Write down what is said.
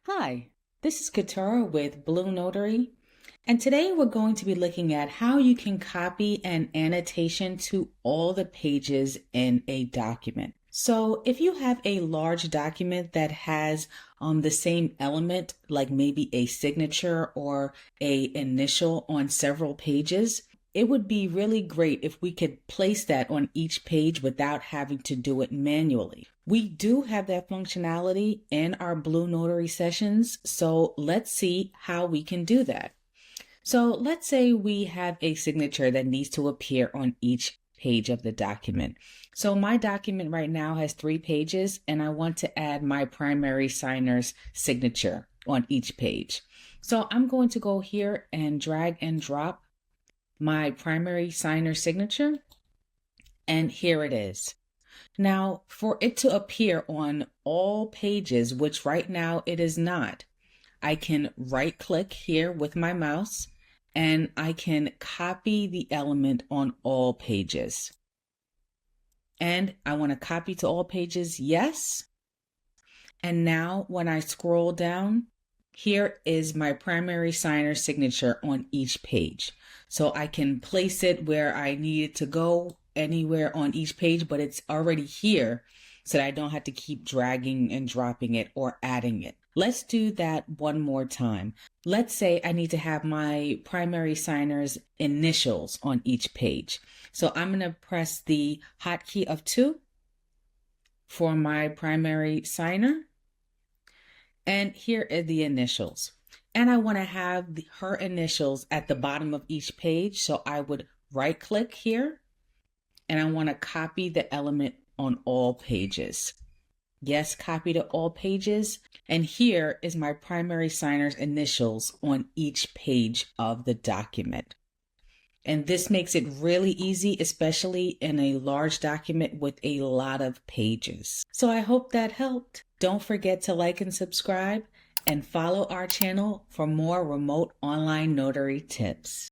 Hi, this is Katura with BlueNotary, and today we're going to be looking at how you can copy an annotation to all the pages in a document. So if you have a large document that has the same element, like maybe a signature or a initial on several pages, it would be really great if we could place that on each page without having to do it manually. We do have that functionality in our Blue Notary sessions, so let's see how we can do that. So let's say we have a signature that needs to appear on each page of the document. So my document right now has 3 pages, and I want to add my primary signer's signature on each page. So I'm going to go here and drag and drop my primary signer signature, and here it is. Now, for it to appear on all pages, which right now it is not, I can right click here with my mouse and I can copy the element on all pages. And I want to copy to all pages, yes. And now when I scroll down, here is my primary signer signature on each page. So I can place it where I need it to go anywhere on each page, but it's already here so that I don't have to keep dragging and dropping it or adding it. Let's do that one more time. Let's say I need to have my primary signer's initials on each page. So I'm going to press the hotkey of 2 for my primary signer. And here are the initials. And I want to have her initials at the bottom of each page. So I would right click here and I want to copy the element on all pages. Yes, copy to all pages. And here is my primary signer's initials on each page of the document. And this makes it really easy, especially in a large document with a lot of pages. So I hope that helped. Don't forget to like and subscribe and follow our channel for more remote online notary tips.